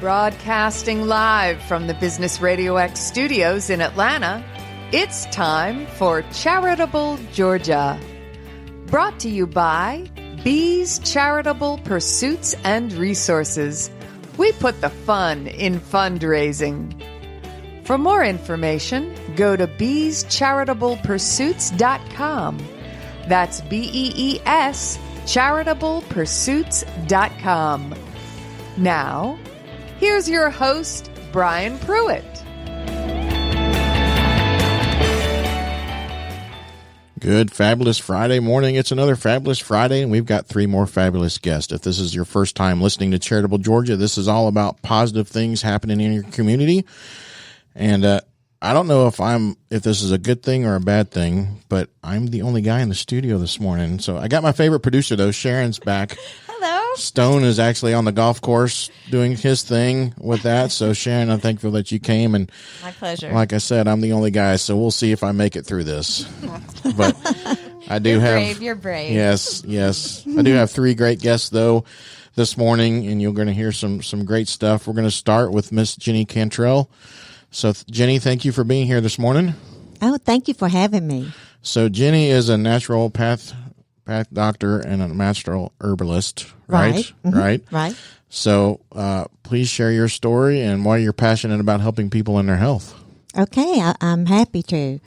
Broadcasting live from the Business RadioX studios in Atlanta, it's time for Charitable Georgia. Brought to you by Bees Charitable Pursuits and Resources. We put the fun in fundraising. For more information, go to beescharitablepursuits.com. That's BEES, charitablepursuits.com. Now, here's your host, Brian Pruitt. Good, fabulous Friday morning. It's another fabulous Friday, and we've got three more fabulous guests. If this is your first time listening to Charitable Georgia, this is all about positive things happening in your community. And I don't know if this is a good thing or a bad thing, but I'm the only guy in the studio this morning. So I got my favorite producer, though. Sharon's back. Hello. Stone is actually on the golf course doing his thing with that. So, Sharon, I'm thankful that you came. And my pleasure. Like I said, I'm the only guy, so we'll see if I make it through this. But I do You're brave. Yes. I do have three great guests, though, this morning, and you're going to hear some great stuff. We're going to start with Miss Jenny Cantrell. So, Jenny, thank you for being here this morning. Oh, thank you for having me. So, Jenny is a naturopath doctor and a natural herbalist, right? Mm-hmm. Right. So, please share your story and why you're passionate about helping people in their health. Okay, I'm happy to.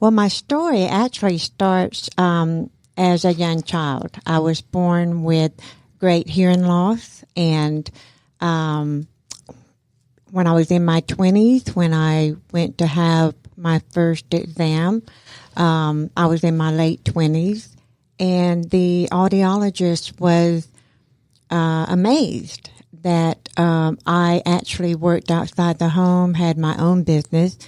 Well, my story actually starts as a young child. I was born with great hearing loss, and when I was in my 20s, when I went to have my first exam, I was in my late 20s, and the audiologist was amazed that I actually worked outside the home, had my own business,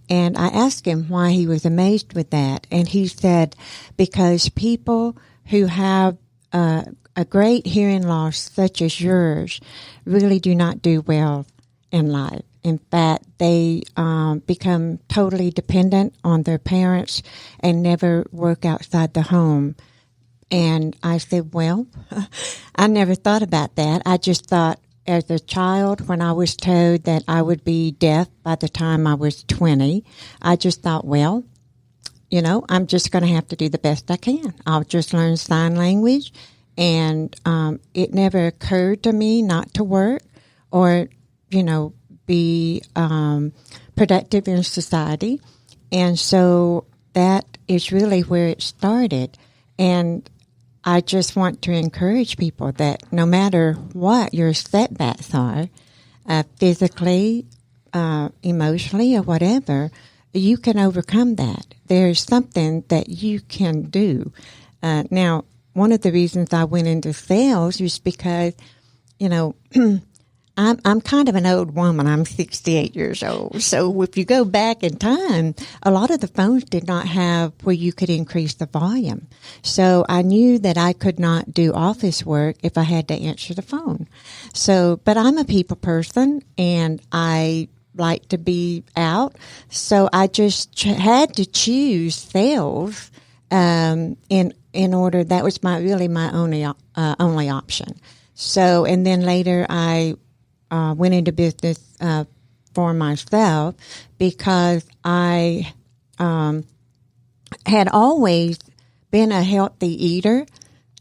and I asked him why he was amazed with that, and he said, because people who have a great hearing loss such as yours really do not do well in life. In fact, they become totally dependent on their parents and never work outside the home. And I said, well, I never thought about that. I just thought as a child, when I was told that I would be deaf by the time I was 20, I just thought, well, I'm just going to have to do the best I can. I'll just learn sign language. And it never occurred to me not to work or be productive in society. And so that is really where it started. And I just want to encourage people that no matter what your setbacks are, physically, emotionally, or whatever, you can overcome that. There's something that you can do. Now, one of the reasons I went into sales was because, I'm kind of an old woman. I'm 68 years old. So if you go back in time, a lot of the phones did not have where you could increase the volume. So I knew that I could not do office work if I had to answer the phone. But I'm a people person and I like to be out. So I just had to choose sales, in order. That was my only option. So, and then later I went into business for myself because I had always been a healthy eater,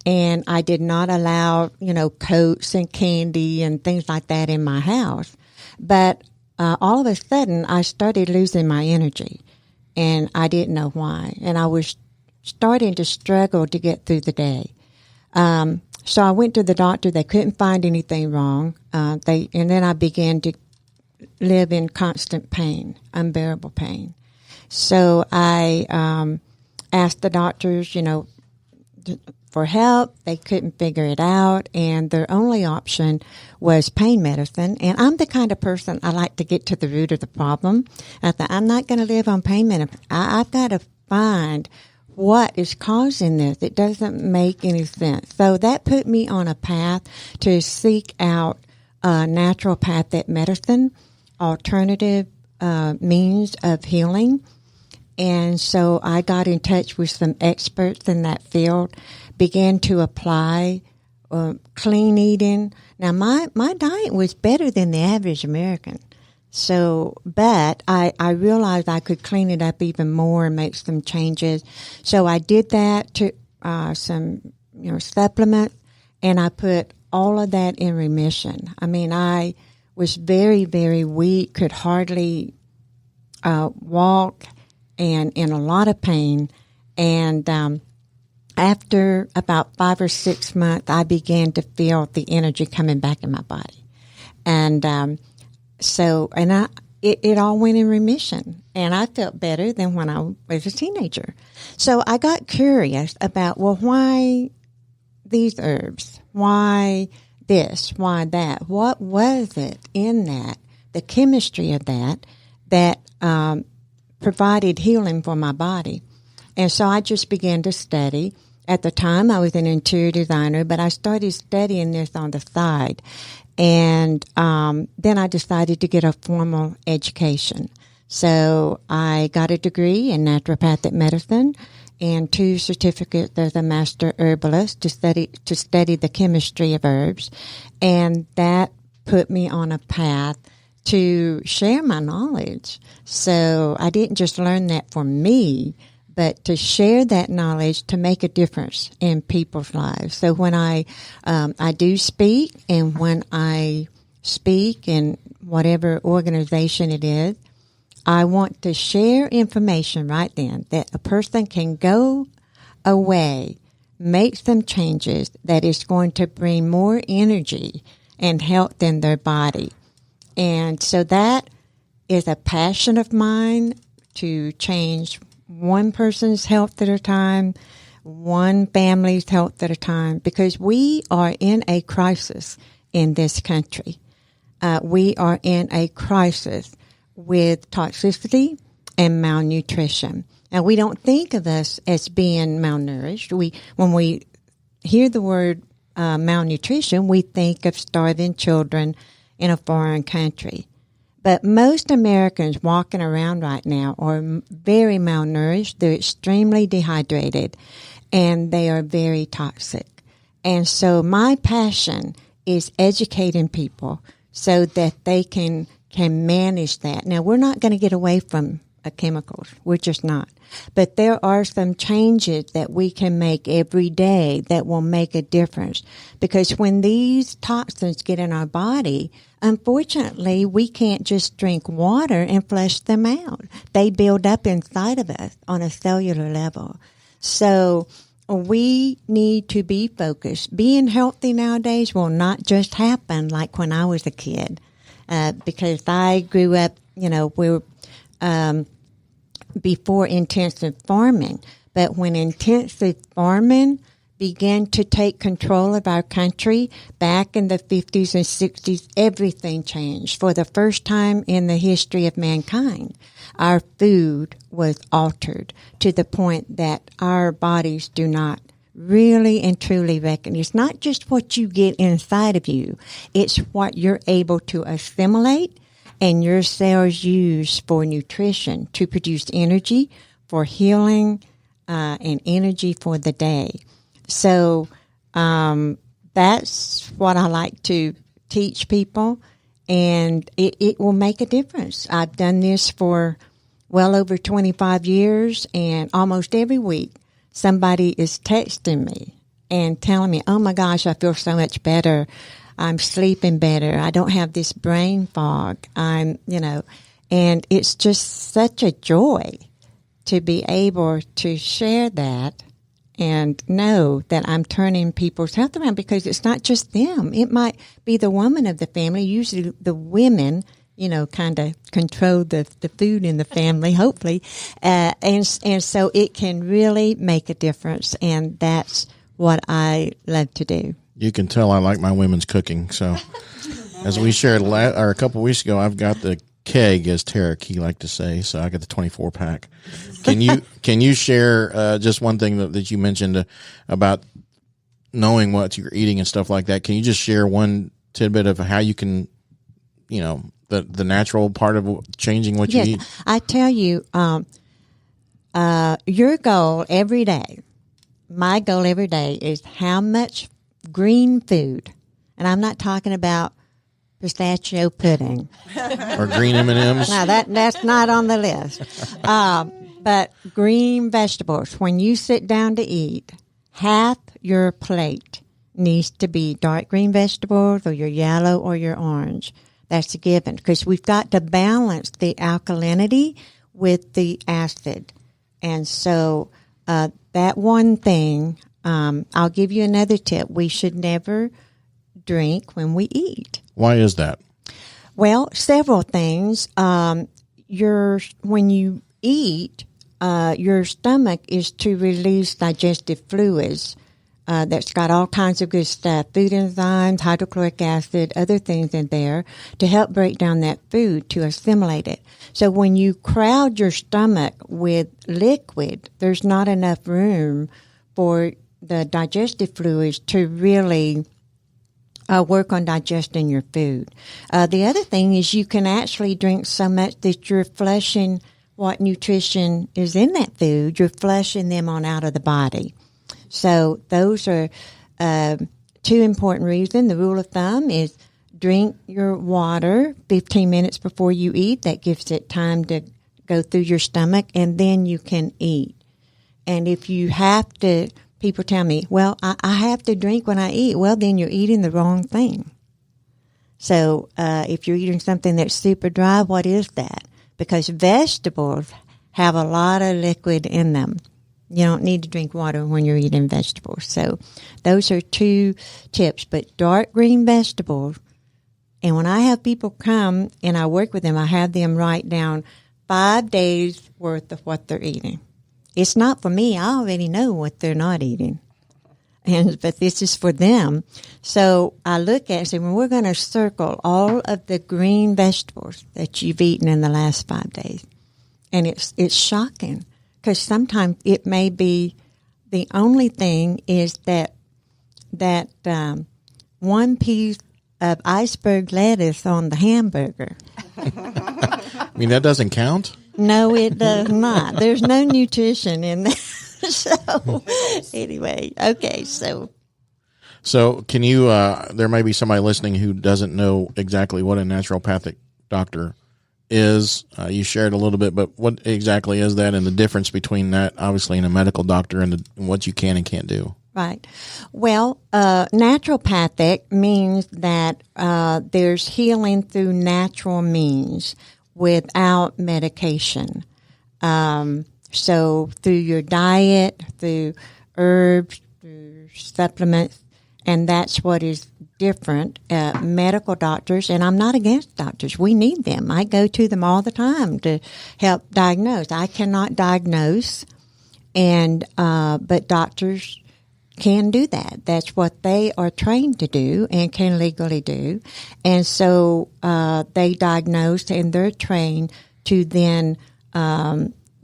and I did not allow, coats and candy and things like that in my house. But all of a sudden, I started losing my energy, and I didn't know why. And I was starting to struggle to get through the day. So I went to the doctor. They couldn't find anything wrong. And then I began to live in constant pain, unbearable pain. So I asked the doctors, for help. They couldn't figure it out, and their only option was pain medicine. And I'm the kind of person, I like to get to the root of the problem. I thought, I'm not going to live on pain medicine. I've got to find what is causing this. It doesn't make any sense. So that put me on a path to seek out naturopathic medicine, alternative means of healing. And so I got in touch with some experts in that field, began to apply clean eating. Now, my diet was better than the average American. So, but I realized I could clean it up even more and make some changes. So I did that to some, supplements, and I put all of that in remission. I mean, I was very, very weak, could hardly walk, and in a lot of pain. And after about 5 or 6 months, I began to feel the energy coming back in my body. And it all went in remission, and I felt better than when I was a teenager. So I got curious about, well, why these herbs? Why this? Why that? What was it in that, the chemistry of that provided healing for my body? And so I just began to study. At the time, I was an interior designer, but I started studying this on the side. And then I decided to get a formal education. So I got a degree in naturopathic medicine and 2 certificates as a master herbalist to study the chemistry of herbs. And that put me on a path to share my knowledge. So I didn't just learn that for me, but to share that knowledge to make a difference in people's lives. So when I do speak, and when I speak in whatever organization it is, I want to share information right then that a person can go away, make some changes that is going to bring more energy and health in their body. And so that is a passion of mine, to change one person's health at a time, one family's health at a time, because we are in a crisis in this country. We are in a crisis with toxicity and malnutrition. Now, we don't think of us as being malnourished. When we hear the word malnutrition, we think of starving children in a foreign country. But most Americans walking around right now are very malnourished. They're extremely dehydrated, and they are very toxic. And so my passion is educating people so that they can manage that. Now, we're not going to get away from chemicals. We're just not. But there are some changes that we can make every day that will make a difference. Because when these toxins get in our body, unfortunately, we can't just drink water and flush them out. They build up inside of us on a cellular level. So we need to be focused. Being healthy nowadays will not just happen like when I was a kid. Because I grew up, we were before intensive farming. But when intensive farming began to take control of our country back in the 50s and 60s, everything changed. For the first time in the history of mankind, our food was altered to the point that our bodies do not really and truly recognize. It's not just what you get inside of you, it's what you're able to assimilate and your cells use for nutrition to produce energy, for healing, and energy for the day. So that's what I like to teach people, and it will make a difference. I've done this for well over 25 years, and almost every week somebody is texting me and telling me, oh my gosh, I feel so much better. I'm sleeping better. I don't have this brain fog. And it's just such a joy to be able to share that and know that I'm turning people's health around, because it's not just them. It might be the woman of the family. Usually the women, kind of control the food in the family, hopefully. And so it can really make a difference. And that's what I love to do. You can tell I like my women's cooking. So as we shared a couple of weeks ago, I've got the keg, as Tara Key like to say. So I got the 24 pack. Can you share just one thing that you mentioned about knowing what you're eating and stuff like that? Can you just share one tidbit of how you can, the natural part of changing what you eat? I tell you, your goal every day, my goal every day is how much green food. And I'm not talking about pistachio pudding. Or green M&Ms. No, that's not on the list. But green vegetables. When you sit down to eat, half your plate needs to be dark green vegetables or your yellow or your orange. That's a given because we've got to balance the alkalinity with the acid. And so that one thing, I'll give you another tip. We should never drink when we eat. Why is that? Well, several things. When you eat, your stomach is to release digestive fluids. That's got all kinds of good stuff, food enzymes, hydrochloric acid, other things in there to help break down that food to assimilate it. So when you crowd your stomach with liquid, there's not enough room for the digestive fluids to really work on digesting your food. The other thing is you can actually drink so much that you're flushing what nutrition is in that food. You're flushing them on out of the body. So those are two important reasons. The rule of thumb is drink your water 15 minutes before you eat. That gives it time to go through your stomach, and then you can eat. And if you have to, people tell me, well, I have to drink when I eat. Well, then you're eating the wrong thing. So if you're eating something that's super dry, what is that? Because vegetables have a lot of liquid in them. You don't need to drink water when you're eating vegetables. So those are two tips. But dark green vegetables, and when I have people come and I work with them, I have them write down 5 days worth of what they're eating. It's not for me. I already know what they're not eating. But this is for them. So I look at it and say, well, we're going to circle all of the green vegetables that you've eaten in the last 5 days. And it's shocking. Because sometimes it may be the only thing is that one piece of iceberg lettuce on the hamburger. I mean, that doesn't count? No, it does not. There's no nutrition in there. So anyway, okay, so can you, there may be somebody listening who doesn't know exactly what a naturopathic doctor is. You shared a little bit, but what exactly is that and the difference between that, obviously, and a medical doctor and what you can and can't do? Right. Well, naturopathic means that there's healing through natural means without medication. So through your diet, through herbs, through supplements, and that's what is different. Medical doctors, and I'm not against doctors. We need them. I go to them all the time to help diagnose. I cannot diagnose, and but doctors can do that. That's what they are trained to do and can legally do. And so they diagnose, and they're trained to then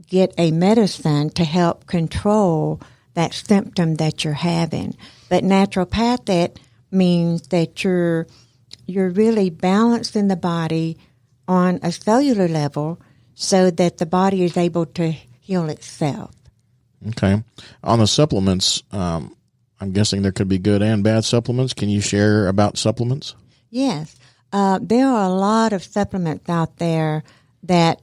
get a medicine to help control that symptom that you're having. But naturopathic means that you're really balancing the body on a cellular level so that the body is able to heal itself. Okay. On the supplements, I'm guessing there could be good and bad supplements. Can you share about supplements? Yes. There are a lot of supplements out there that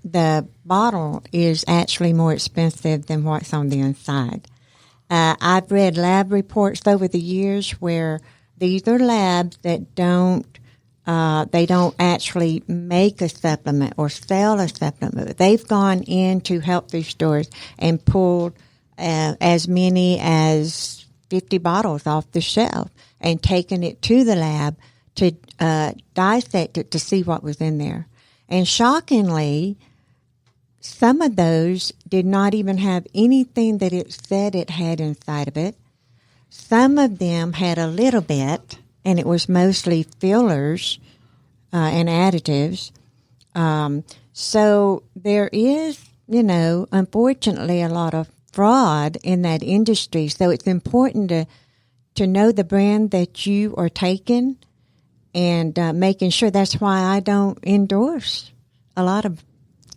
the bottle is actually more expensive than what's on the inside. I've read lab reports over the years where these are labs that they don't actually make a supplement or sell a supplement. They've gone into health food stores and pulled as many as 50 bottles off the shelf and taken it to the lab to dissect it to see what was in there. And shockingly, some of those did not even have anything that it said it had inside of it. Some of them had a little bit, and it was mostly fillers and additives. So there is, unfortunately, a lot of fraud in that industry. So it's important to know the brand that you are taking and making sure. That's why I don't endorse a lot of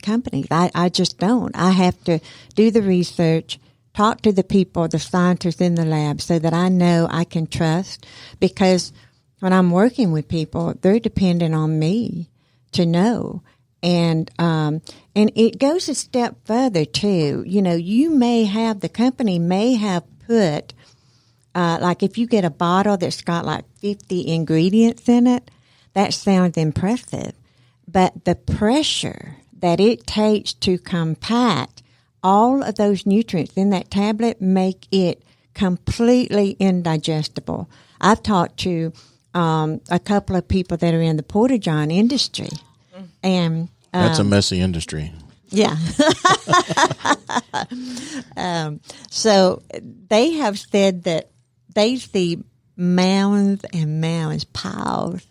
companies. I just don't. I have to do the research talk to the people, the scientists in the lab, so that I know I can trust, because when I'm working with people, they're dependent on me to know. And it goes a step further too. You know, the company may have put, like if you get a bottle that's got like 50 ingredients in it, that sounds impressive. But the pressure that it takes to compact all of those nutrients in that tablet make it completely indigestible. I've talked to a couple of people that are in the Porta-John industry. And that's a messy industry. Yeah. So they have said that they see mounds and mounds, piles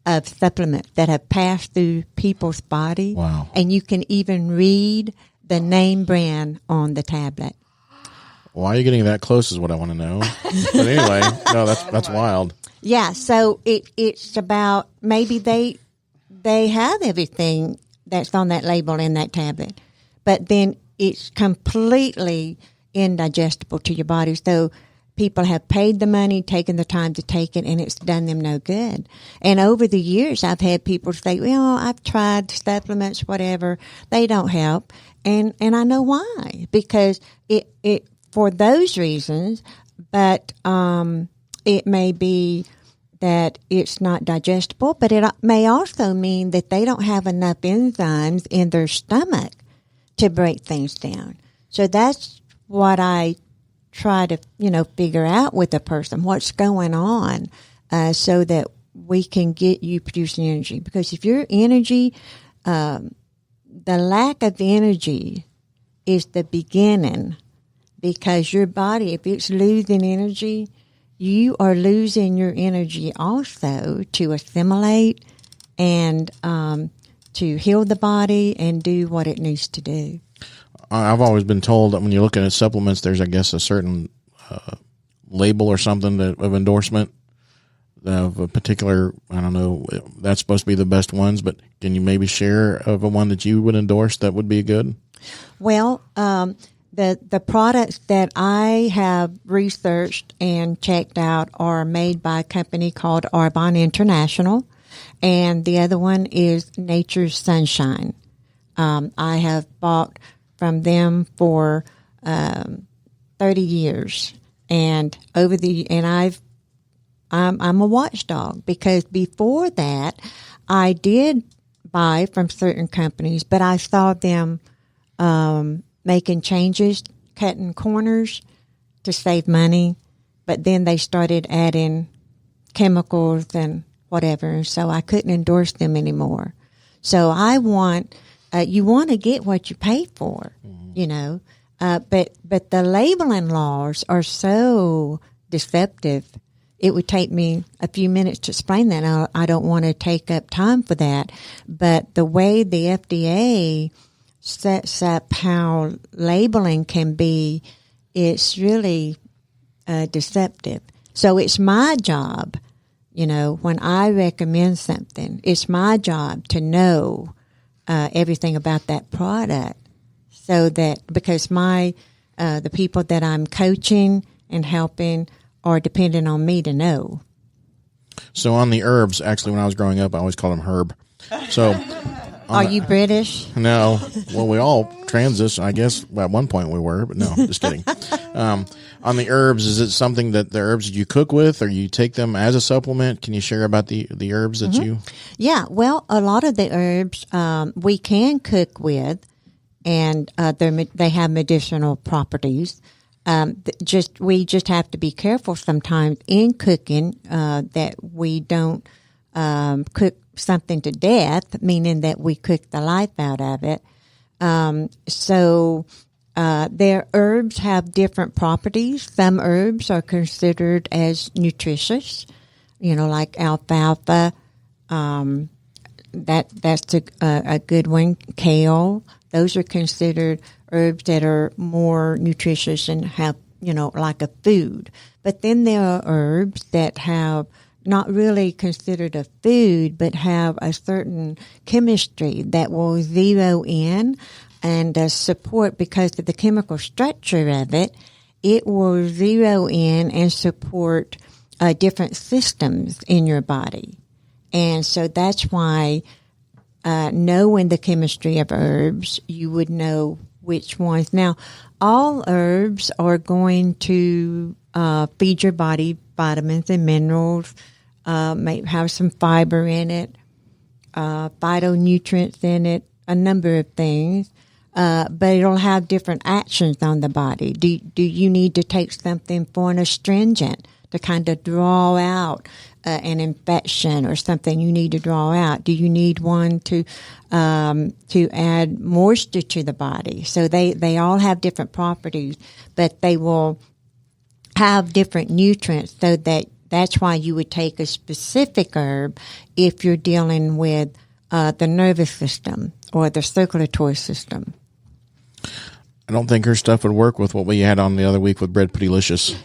of supplements that have passed through people's body. Wow. And you can even read the name brand on the tablet. Why are you getting that close is what I want to know. But anyway, no, that's wild. Yeah, so it's about maybe they have everything that's on that label in that tablet, but then it's completely indigestible to your body. So people have paid the money, taken the time to take it, and it's done them no good. And over the years, I've had people say, well, I've tried supplements, whatever. They don't help. And I know why, because it for those reasons, but it may be that it's not digestible, but it may also mean that they don't have enough enzymes in their stomach to break things down. So that's what I try to, figure out with a person, what's going on, so that we can get you producing energy. Because if your energy, the lack of energy is the beginning, because your body, if it's losing energy, you are losing your energy also to assimilate and to heal the body and do what it needs to do. I've always been told that when you're looking at supplements, there's, I guess, a certain label or something of endorsement of a particular, I don't know, that's supposed to be the best ones, but can you maybe share of a one that you would endorse that would be good? Well, the products that I have researched and checked out are made by a company called Arbonne International, and the other one is Nature's Sunshine. I have bought from them for 30 years, and I'm a watchdog, because before that I did buy from certain companies, but I saw them making changes, cutting corners to save money, but then they started adding chemicals and whatever, and so I couldn't endorse them anymore. So I want, you want to get what you pay for, but the labeling laws are so deceptive. It would take me a few minutes to explain that. I don't want to take up time for that, but the way the FDA sets up how labeling can be, it's really deceptive. So it's my job, when I recommend something, it's my job to know everything about that product, so that, because the people that I'm coaching and helping are dependent on me to know. So on the herbs, actually, when I was growing up, I always called them herb. So are you British? No. Well, we all transition, I guess. Well, at one point we were, but no, just kidding. On the herbs, is it something that the herbs you cook with, or you take them as a supplement? Can you share about the herbs that you? Yeah. Well, a lot of the herbs we can cook with, and they have medicinal properties. We just have to be careful sometimes in cooking that we don't cook something to death, meaning that we cook the life out of it. So their herbs have different properties. Some herbs are considered as nutritious, like alfalfa. That's a good one. Kale. Those are considered herbs that are more nutritious and have, like a food. But then there are herbs that have not really considered a food, but have a certain chemistry that will zero in and support, because of the chemical structure of it, it will zero in and support different systems in your body. And so that's why knowing the chemistry of herbs, you would know which ones. Now, all herbs are going to feed your body vitamins and minerals, may have some fiber in it, phytonutrients in it, a number of things. But it'll have different actions on the body. Do you need to take something for an astringent to kind of draw out an infection or something you need to draw out? Do you need one to add moisture to the body? So they all have different properties, but they will have different nutrients, so that's why you would take a specific herb if you're dealing with the nervous system or the circulatory system. I don't think her stuff would work with what we had on the other week with Bread Puttylicious.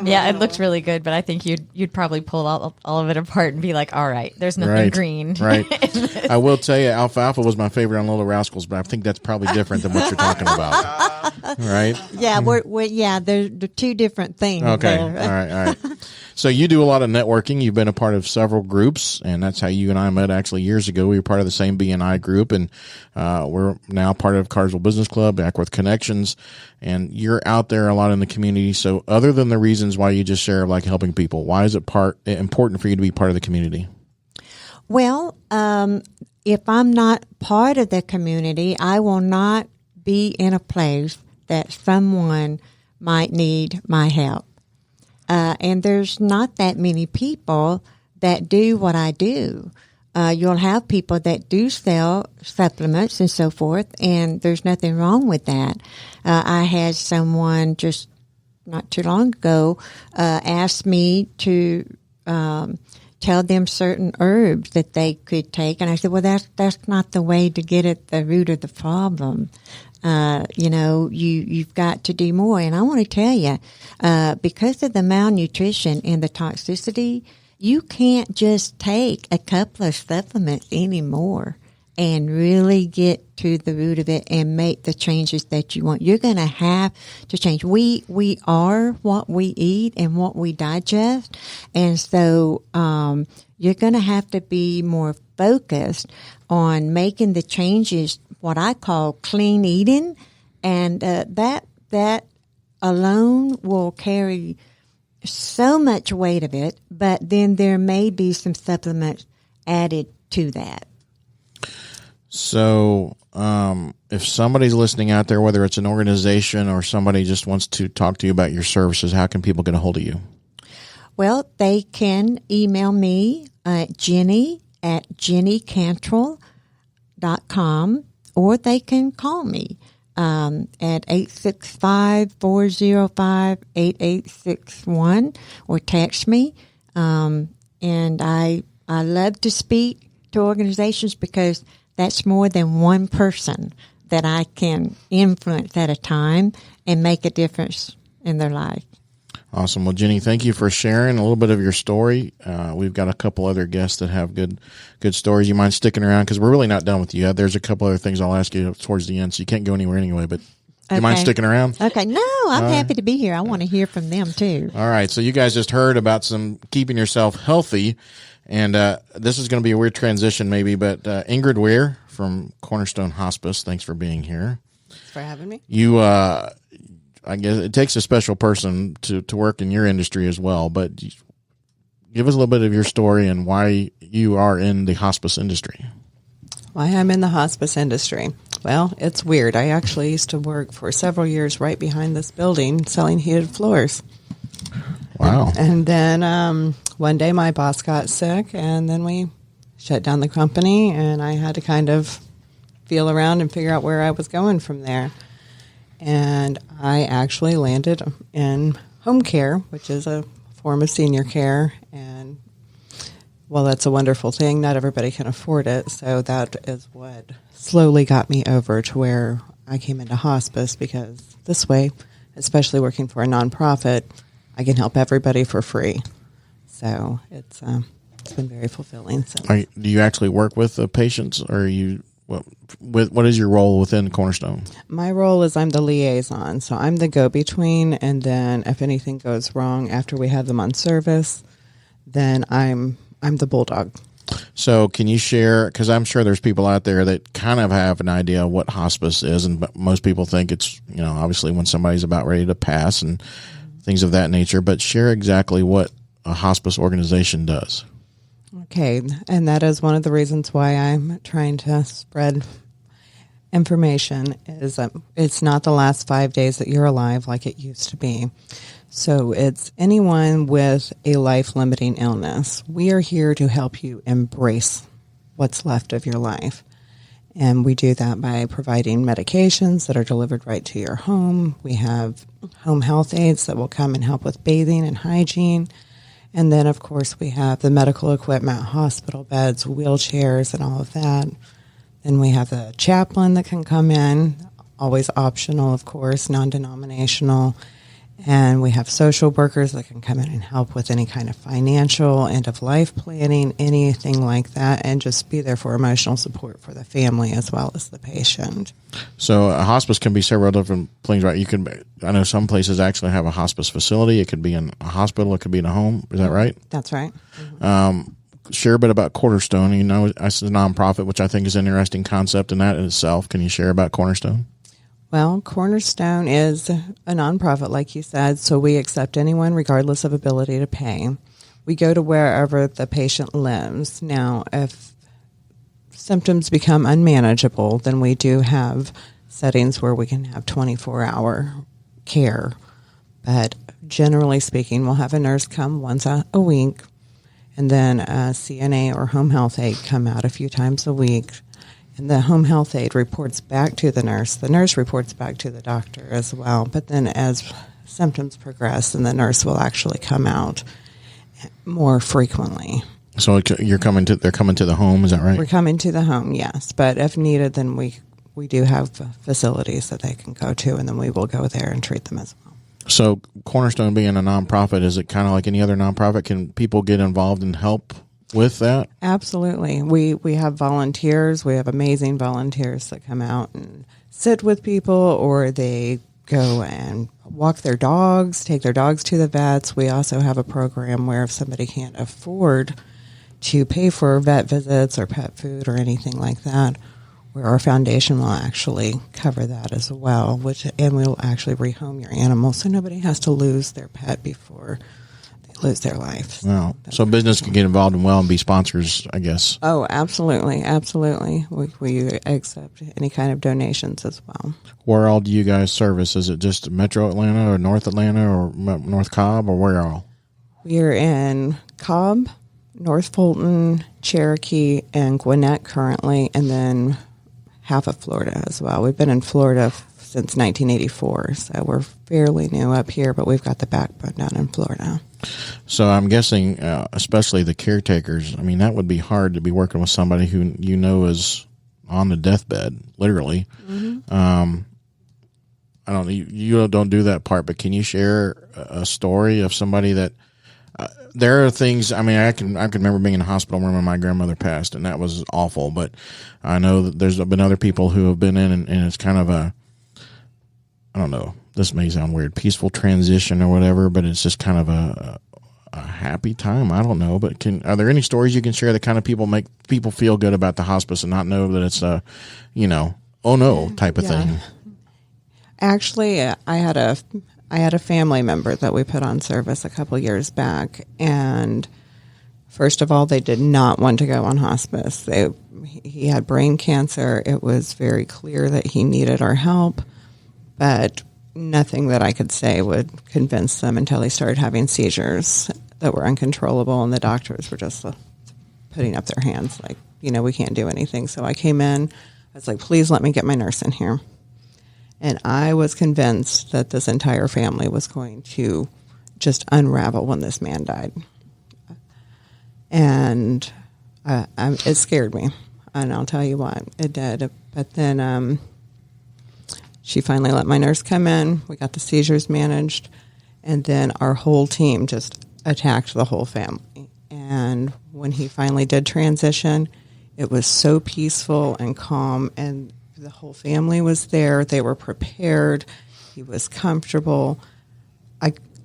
Yeah, it looked really good, but I think you'd probably pull all of it apart and be like, all right, there's nothing green. Right. I will tell you, alfalfa was my favorite on Little Rascals, but I think that's probably different than what you're talking about. Right? Yeah, they're two different things. Okay. There. All right. So you do a lot of networking. You've been a part of several groups, and that's how you and I met actually years ago. We were part of the same BNI group, and we're now part of Cartersville Business Club, Ackworth Connections, and you're out there a lot in the community. So other than the reasons why you just share, like helping people, why is it important for you to be part of the community? Well, if I'm not part of the community, I will not be in a place that someone might need my help. And there's not that many people that do what I do. You'll have people that do sell supplements and so forth, and there's nothing wrong with that. I had someone just not too long ago ask me to tell them certain herbs that they could take, and I said, well, that's not the way to get at the root of the problem. You've got to do more. And I want to tell you, because of the malnutrition and the toxicity, you can't just take a couple of supplements anymore and really get to the root of it and make the changes that you want. You're going to have to change. We are what we eat and what we digest. And so, you're going to have to be more focused on making the changes, what I call clean eating, and that alone will carry so much weight of it, but then there may be some supplements added to that. So if somebody's listening out there, whether it's an organization or somebody just wants to talk to you about your services, how can people get a hold of you? Well, they can email me at jenny@jennycantrell.com, or they can call me at 865-405-8861, or text me. And I love to speak to organizations because that's more than one person that I can influence at a time and make a difference in their life. Awesome. Well, Jenny, thank you for sharing a little bit of your story. We've got a couple other guests that have good stories. You mind sticking around? Because we're really not done with you. There's a couple other things I'll ask you towards the end, so you can't go anywhere anyway, but you mind sticking around? Okay. No, I'm happy to be here. I want to hear from them too. All right. So you guys just heard about some keeping yourself healthy, and this is going to be a weird transition maybe, but Ingrid Weir from Cornerstone Hospice, thanks for being here. Thanks for having me. You, I guess it takes a special person to work in your industry as well, but give us a little bit of your story and why you are in the hospice industry. Why I'm in the hospice industry. Well, it's weird. I actually used to work for several years right behind this building selling heated floors. Wow. And then one day my boss got sick, and then we shut down the company, and I had to kind of feel around and figure out where I was going from there. And I actually landed in home care, which is a form of senior care. And, well, that's a wonderful thing. Not everybody can afford it. So that is what slowly got me over to where I came into hospice, because this way, especially working for a nonprofit, I can help everybody for free. So it's been very fulfilling. So. Do you actually work with the patients, or are you what is your role within Cornerstone? My role is I'm the liaison, so I'm the go-between, and then if anything goes wrong after we have them on service, then I'm the bulldog. So can you share, because I'm sure there's people out there that kind of have an idea of what hospice is, and most people think it's, obviously when somebody's about ready to pass and things of that nature, but share exactly what a hospice organization does. Okay, and that is one of the reasons why I'm trying to spread information is it's not the last 5 days that you're alive like it used to be. So it's anyone with a life-limiting illness. We are here to help you embrace what's left of your life. And we do that by providing medications that are delivered right to your home. We have home health aides that will come and help with bathing and hygiene. And then, of course, we have the medical equipment, hospital beds, wheelchairs, and all of that. Then we have the chaplain that can come in, always optional, of course, non-denominational. And we have social workers that can come in and help with any kind of financial, end-of-life planning, anything like that, and just be there for emotional support for the family as well as the patient. So a hospice can be several different things, right? I know some places actually have a hospice facility. It could be in a hospital. It could be in a home. Is that right? That's right. Mm-hmm. Share a bit about Cornerstone. It's a nonprofit, which I think is an interesting concept in that in itself. Can you share about Cornerstone? Well, Cornerstone is a nonprofit, like you said, so we accept anyone regardless of ability to pay. We go to wherever the patient lives. Now, if symptoms become unmanageable, then we do have settings where we can have 24-hour care. But generally speaking, we'll have a nurse come once a week, and then a CNA or home health aide come out a few times a week. And the home health aide reports back to the nurse reports back to the doctor as well. But then as symptoms progress, then the nurse will actually come out more frequently. So they're coming to the home, is that right? We're coming to the home, yes. But if needed, then we do have facilities that they can go to, and then we will go there and treat them as well. So Cornerstone being a nonprofit, is it kind of like any other nonprofit? Can people get involved and help with that? Absolutely. We have volunteers. We have amazing volunteers that come out and sit with people, or they go and walk their dogs, take their dogs to the vets. We also have a program where if somebody can't afford to pay for vet visits or pet food or anything like that, where our foundation will actually cover that as well, and we'll actually rehome your animal so nobody has to lose their pet before lose their life. Wow. So business can get involved and and be sponsors, I guess. Oh, absolutely. Absolutely. We accept any kind of donations as well. Where all do you guys service? Is it just Metro Atlanta or North Atlanta or North Cobb, or where all? We're in Cobb, North Fulton, Cherokee, and Gwinnett currently, and then half of Florida as well. We've been in Florida since 1984, so we're fairly new up here, but we've got the backbone down in Florida. So I'm guessing, especially the caretakers, I mean, that would be hard to be working with somebody who is on the deathbed, literally. Mm-hmm. I don't know, you don't do that part, but can you share a story of somebody that there are things, I mean, I can remember being in a hospital room when my grandmother passed, and that was awful, but I know that there's been other people who have been in, and it's kind of I don't know, this may sound weird, peaceful transition or whatever, but it's just kind of a happy time. I don't know, but are there any stories you can share that kind of make people feel good about the hospice and not know that it's a, oh no type of thing? Actually, I had a family member that we put on service a couple years back, and first of all, they did not want to go on hospice. He had brain cancer. It was very clear that he needed our help, but nothing that I could say would convince them until he started having seizures that were uncontrollable, and the doctors were just putting up their hands like, we can't do anything. So I came in. I was like, please let me get my nurse in here. And I was convinced that this entire family was going to just unravel when this man died. And it scared me. And I'll tell you what, it did. But then she finally let my nurse come in. We got the seizures managed. And then our whole team just attacked the whole family. And when he finally did transition, It was so peaceful and calm, and the whole family was there. They were prepared. He was comfortable.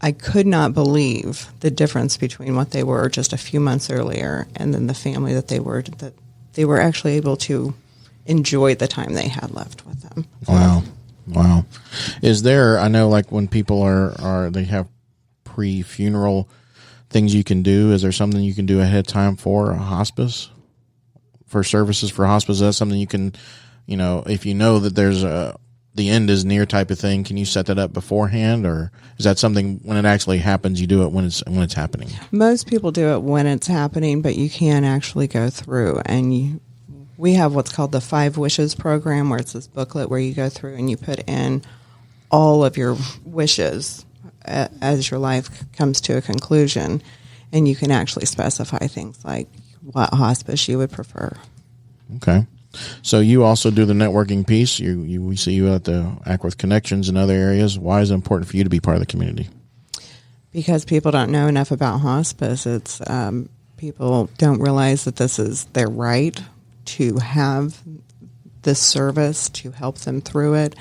I could not believe the difference between what they were just a few months earlier and then the family that they were actually able to enjoy the time they had left with them. Wow. Is there, I know like when people they have pre-funeral things you can do, is there something you can do ahead of time for a hospice? For services for hospice, is that something you can, if you know that there's the end is near type of thing, can you set that up beforehand, or is that something when it actually happens, you do it when it's happening? Most people do it when it's happening, but you can actually go through and we have what's called the 5 Wishes program, where it's this booklet where you go through and you put in all of your wishes as your life comes to a conclusion, and you can actually specify things like what hospice you would prefer. Okay. So you also do the networking piece. We see you at the Ackworth Connections and other areas. Why is it important for you to be part of the community? Because people don't know enough about hospice. It's people don't realize that this is their right to have this service to help them through it.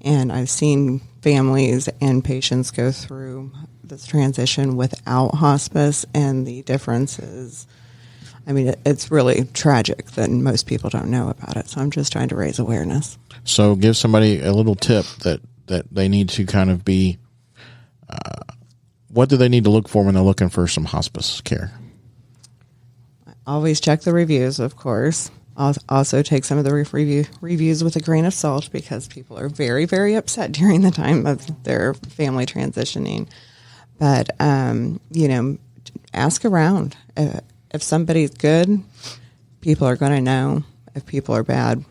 And I've seen families and patients go through this transition without hospice, and the difference is, it's really tragic that most people don't know about it. So I'm just trying to raise awareness. So give somebody a little tip that they need to kind of be, what do they need to look for when they're looking for some hospice care? Always check the reviews, of course. Also take some of the reviews with a grain of salt, because people are very, very upset during the time of their family transitioning. But, ask around. If somebody's good, people are going to know. If people are bad,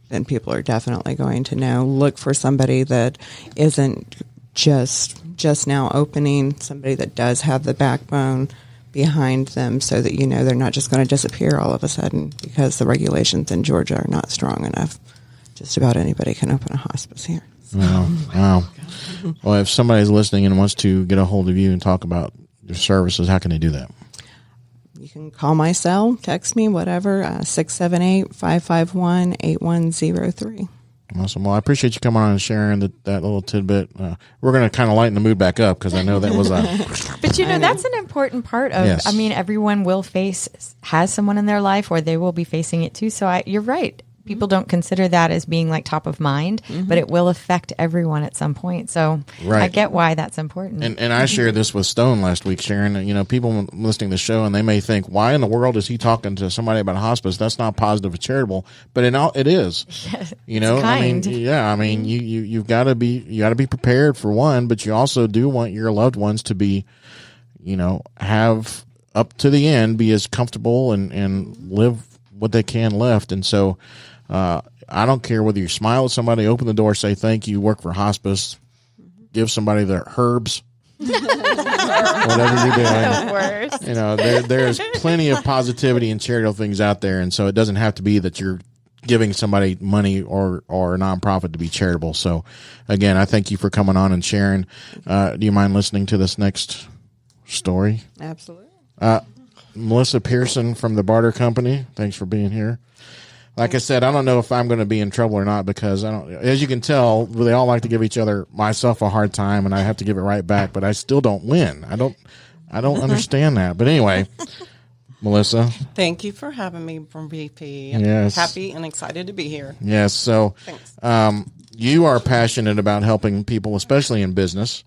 then people are definitely going to know. Look for somebody that isn't just now opening, somebody that does have the backbone behind them, so that they're not just going to disappear all of a sudden, because the regulations in Georgia are not strong enough. Just about anybody can open a hospice here. Wow. Well, if somebody's listening and wants to get a hold of you and talk about your services, how can they do that? You can call my cell, text me, whatever, 678-551-8103. Awesome. Well, I appreciate you coming on and sharing that little tidbit. We're going to kind of lighten the mood back up, because I know that was a... But that's an important part of, yes. Everyone has someone in their life, or they will be facing it too. So you're right. People don't consider that as being like top of mind, but it will affect everyone at some point. So right. I get why that's important. And I shared this with Stone last week, Sharon. People listening to the show, and they may think, why in the world is he talking to somebody about hospice? That's not positive or charitable, but it is. Kind. You've got to be prepared for one, but you also do want your loved ones to be, have up to the end, be as comfortable and live what they can left. And so, I don't care whether you smile at somebody, open the door, say thank you, work for hospice, give somebody their herbs, whatever you're doing. There's plenty of positivity and charitable things out there, and so it doesn't have to be that you're giving somebody money or a nonprofit to be charitable. So, again, I thank you for coming on and sharing. Do you mind listening to this next story? Absolutely. Melissa Pearson from the Barter Company, thanks for being here. Like I said, I don't know if I'm going to be in trouble or not, because as you can tell, they all like to give myself a hard time, and I have to give it right back, but I still don't win. I don't understand that. But anyway, Melissa. Thank you for having me from BP. Yes. Happy and excited to be here. Yes. So, you are passionate about helping people, especially in business,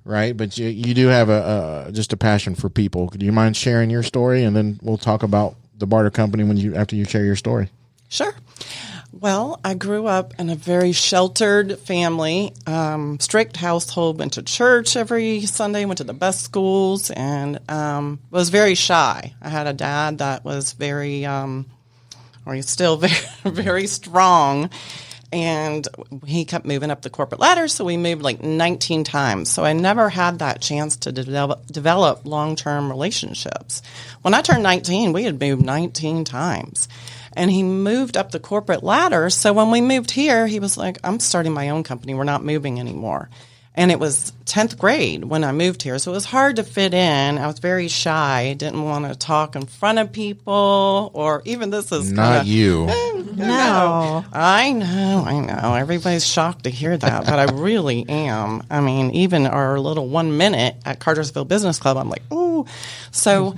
right? But you do have just a passion for people. Do you mind sharing your story, and then we'll talk about the Barter Company after you share your story? Sure. Well, I grew up in a very sheltered family, strict household, went to church every Sunday, went to the best schools, and was very shy. I had a dad that was very, he's still very, very strong, and he kept moving up the corporate ladder, so we moved like 19 times. So I never had that chance to develop long-term relationships. When I turned 19, we had moved 19 times. And he moved up the corporate ladder. So when we moved here, he was like, I'm starting my own company. We're not moving anymore. And it was 10th grade when I moved here, so it was hard to fit in. I was very shy. Didn't want to talk in front of people, or even this is not you. No. I know. Everybody's shocked to hear that, but I really am. I mean, even our little 1 minute at Cartersville Business Club, I'm like, ooh. So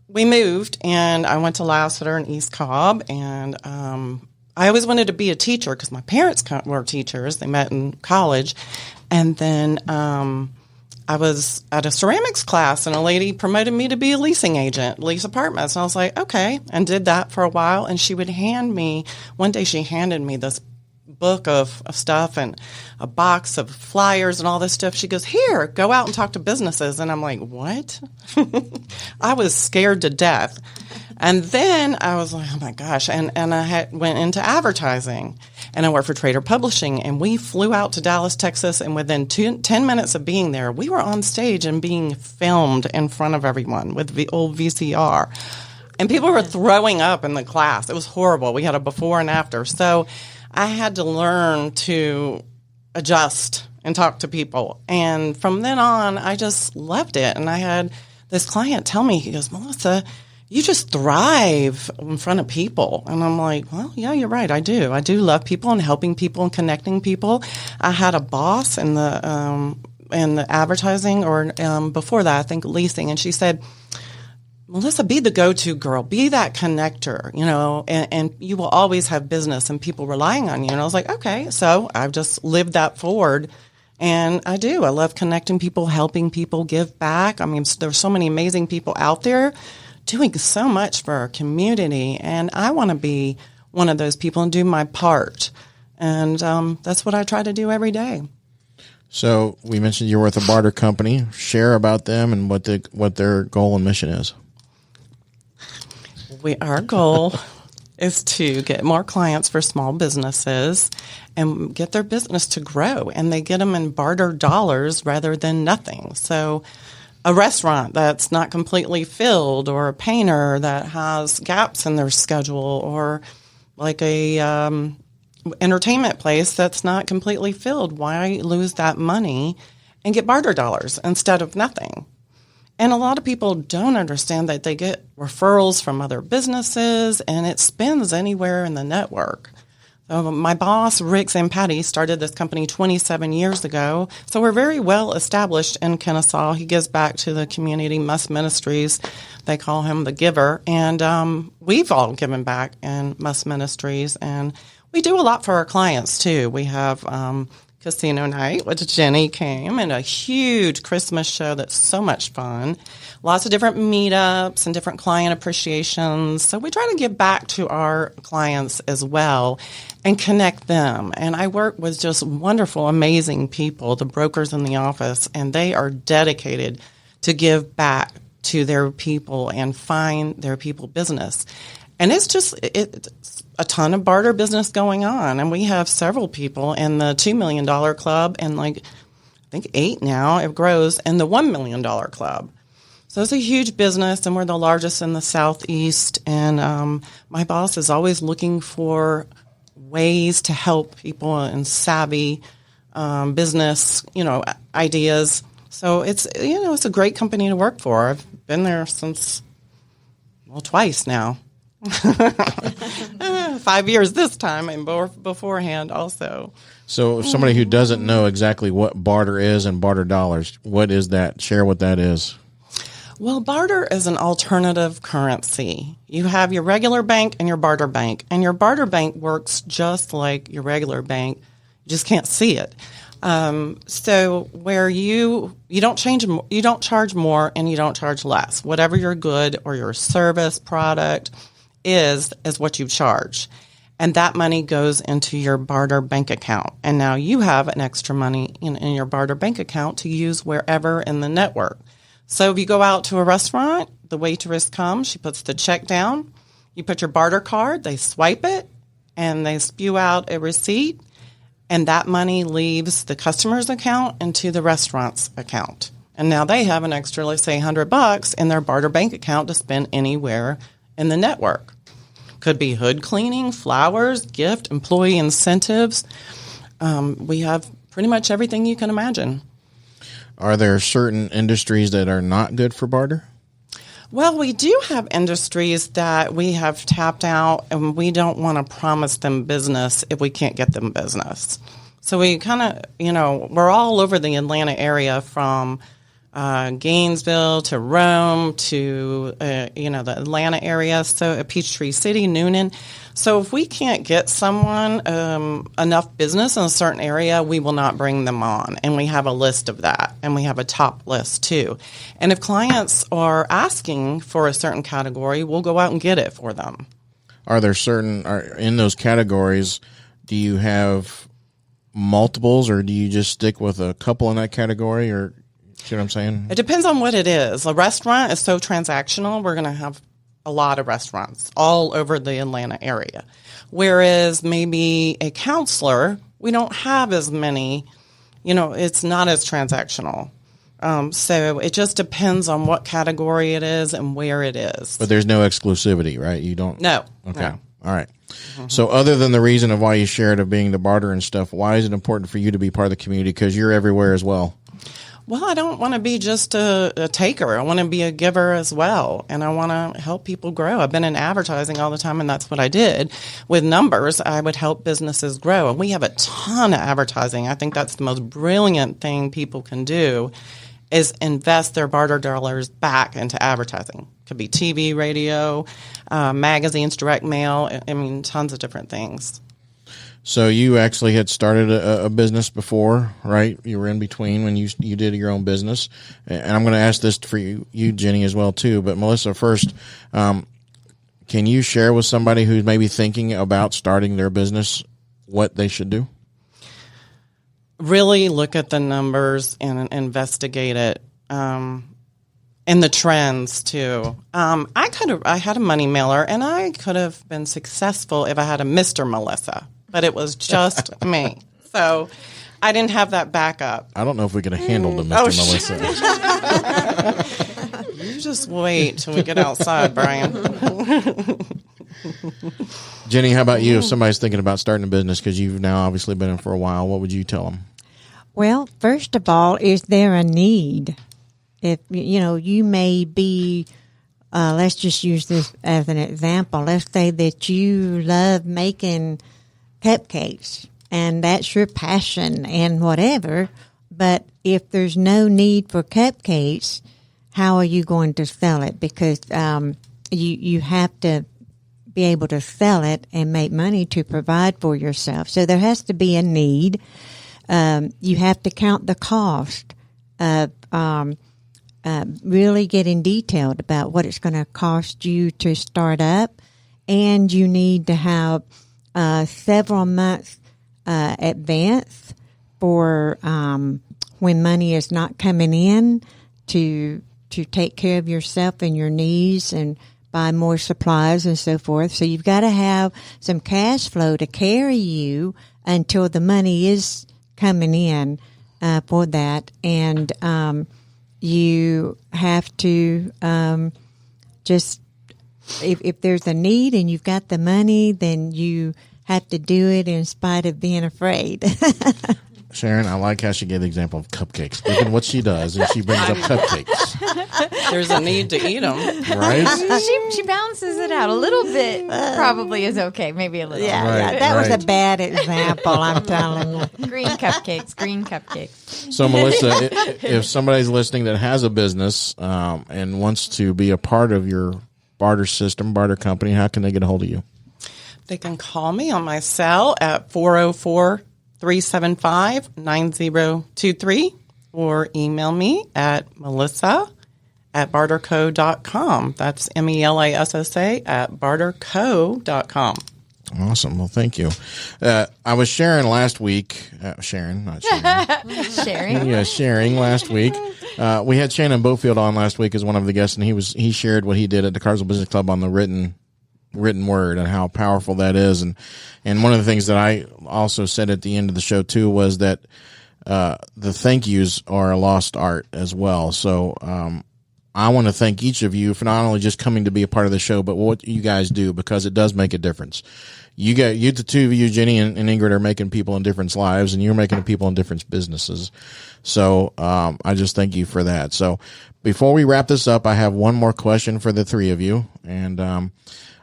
we moved, and I went to Lassiter and East Cobb, and I always wanted to be a teacher because my parents were teachers. They met in college. And then I was at a ceramics class, and a lady promoted me to be a leasing agent, lease apartments. And I was like, okay, and did that for a while. And she would one day she handed me this book of stuff and a box of flyers and all this stuff. She goes, here, go out and talk to businesses. And I'm like, what? I was scared to death. And then I was like, oh my gosh. And I went into advertising, and I worked for Trader Publishing, and we flew out to Dallas, Texas. And within 10 minutes of being there, we were on stage and being filmed in front of everyone with the old VCR. And people were throwing up in the class. It was horrible. We had a before and after. So I had to learn to adjust and talk to people. And from then on, I just loved it. And I had this client tell me, he goes, Melissa, you just thrive in front of people. And I'm like, well, yeah, you're right. I do. I do love people and helping people and connecting people. I had a boss in the advertising, or before that, I think leasing. And she said, Melissa, be the go-to girl. Be that connector, and you will always have business and people relying on you. And I was like, okay. So I've just lived that forward. And I do. I love connecting people, helping people, give back. I mean, there's so many amazing people out there doing so much for our community, and I want to be one of those people and do my part. And that's what I try to do every day. So we mentioned you're with a Barter Company. Share about them and what their goal and mission is. Our goal is to get more clients for small businesses and get their business to grow, and they get them in barter dollars rather than nothing. So a restaurant that's not completely filled, or a painter that has gaps in their schedule, or like a entertainment place that's not completely filled, why lose that money and get barter dollars instead of nothing? And a lot of people don't understand that they get referrals from other businesses, and it spins anywhere in the network. So my boss, Rick Zampatti, started this company 27 years ago. So we're very well established in Kennesaw. He gives back to the community, Must Ministries. They call him the giver. And we've all given back in Must Ministries. And we do a lot for our clients, too. We have Casino Night, which Jenny came, and a huge Christmas show that's so much fun. Lots of different meetups and different client appreciations. So we try to give back to our clients as well and connect them. And I work with just wonderful, amazing people, the brokers in the office, and they are dedicated to give back to their people and find their people business. And it's a ton of barter business going on. And we have several people in the $2 million club, and I think 8 now, it grows, in the $1 million club. So it's a huge business, and we're the largest in the Southeast. And my boss is always looking for ways to help people and savvy business, ideas. So it's a great company to work for. I've been there since, twice now. 5 years this time, and beforehand also. So if somebody who doesn't know exactly what barter is and barter dollars, what is that? Share what that is. Well, barter is an alternative currency. You have your regular bank and your barter bank, and your barter bank works just like your regular bank. You just can't see it. So where you don't charge more and you don't charge less. Whatever your good or your service product is what you charge. And that money goes into your barter bank account. And now you have an extra money in your barter bank account to use wherever in the network. So if you go out to a restaurant, the waitress comes, she puts the check down, you put your barter card, they swipe it, and they spew out a receipt, and that money leaves the customer's account into the restaurant's account. And now they have an extra, let's say, $100 in their barter bank account to spend anywhere in the network. Could be hood cleaning, flowers, gift, employee incentives. We have pretty much everything you can imagine. Are there certain industries that are not good for barter? Well, we do have industries that we have tapped out, and we don't want to promise them business if we can't get them business. So we kind of, we're all over the Atlanta area, from Gainesville to Rome to, the Atlanta area, so Peachtree City, Noonan. So if we can't get someone enough business in a certain area, we will not bring them on. And we have a list of that, and we have a top list too. And if clients are asking for a certain category, we'll go out and get it for them. Are there in those categories, do you have multiples, or do you just stick with a couple in that category, or see what I'm saying? It depends on what it is. A restaurant is so transactional. We're going to have a lot of restaurants all over the Atlanta area. Whereas maybe a counselor, we don't have as many, it's not as transactional. So it just depends on what category it is and where it is. But there's no exclusivity, right? You don't? No. Okay. No. All right. Mm-hmm. So other than the reason of why you shared of being the barter and stuff, why is it important for you to be part of the community? Because you're everywhere as well. Well, I don't want to be just a taker. I want to be a giver as well, and I want to help people grow. I've been in advertising all the time, and that's what I did. With numbers, I would help businesses grow, and we have a ton of advertising. I think that's the most brilliant thing people can do, is invest their barter dollars back into advertising. It could be TV, radio, magazines, direct mail, tons of different things. So you actually had started a business before, right? You were in between when you did your own business. And I'm going to ask this for you, Jenny, as well, too. But Melissa, first, can you share with somebody who's maybe thinking about starting their business what they should do? Really look at the numbers and investigate it, and the trends too. I had a money mailer, and I could have been successful if I had a Mr. Melissa. But it was just me. So I didn't have that backup. I don't know if we could have handled the Mr. Melissa. You just wait till we get outside, Brian. Jenny, how about you? If somebody's thinking about starting a business, because you've now obviously been in for a while, what would you tell them? Well, first of all, is there a need? If, you may be... let's just use this as an example. Let's say that you love making cupcakes, and that's your passion and whatever. But if there's no need for cupcakes, how are you going to sell it? Because you have to be able to sell it and make money to provide for yourself. So there has to be a need. You have to count the cost of really getting detailed about what it's going to cost you to start up, and you need to have several months advance for when money is not coming in to take care of yourself and your needs and buy more supplies and so forth. So you've got to have some cash flow to carry you until the money is coming in for that. And you have to just, if there's a need and you've got the money, then you have to do it in spite of being afraid. Sharon, I like how she gave the example of cupcakes. Look at what she does, and she brings up cupcakes. There's a need to eat them. Right? She balances it out a little bit. Probably is okay. Maybe a little. Yeah, that was a bad example, I'm telling you. Green cupcakes. So, Melissa, if somebody's listening that has a business and wants to be a part of your barter system, Barter Company, how can they get a hold of you? They can call me on my cell at 404-375-9023 or email me at melissa@barterco.com. That's MELISSA at barterco.com. Awesome. Well, thank you. I was sharing last week. Sharing, not sharing. Sharing. Yeah, sharing last week. We had Shannon Bofield on last week as one of the guests, and he shared what he did at the Carsville Business Club on the written word and how powerful that is. And one of the things that I also said at the end of the show too was that the thank yous are a lost art as well. So I want to thank each of you for not only just coming to be a part of the show, but what you guys do, because it does make a difference. The two of you, Jenny and Ingrid, are making people in different lives, and you're making people in different businesses. So I just thank you for that. So before we wrap this up, I have one more question for the three of you, and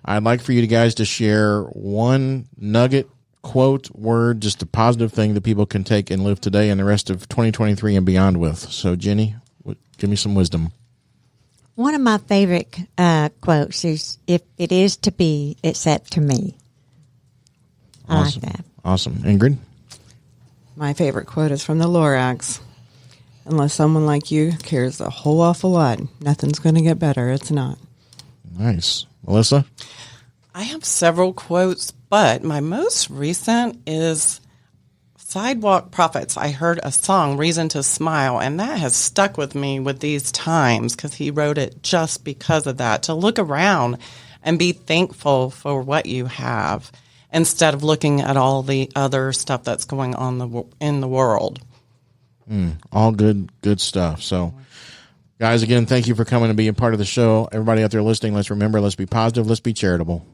I'd like for you guys to share one nugget, quote, word, just a positive thing that people can take and live today and the rest of 2023 and beyond with. So, Jenny, give me some wisdom. One of my favorite quotes is, "If it is to be, it's set to me." I Awesome. like that. Awesome. Ingrid? My favorite quote is from the Lorax. Unless someone like you cares a whole awful lot, nothing's going to get better. It's not. Nice. Melissa? I have several quotes, but my most recent is Sidewalk Prophets. I heard a song, Reason to Smile, and that has stuck with me with these times because he wrote it just because of that, to look around and be thankful for what you have instead of looking at all the other stuff that's going on in the world. All good stuff. So, guys, again, thank you for coming and being part of the show. Everybody out there listening, let's remember, let's be positive, let's be charitable.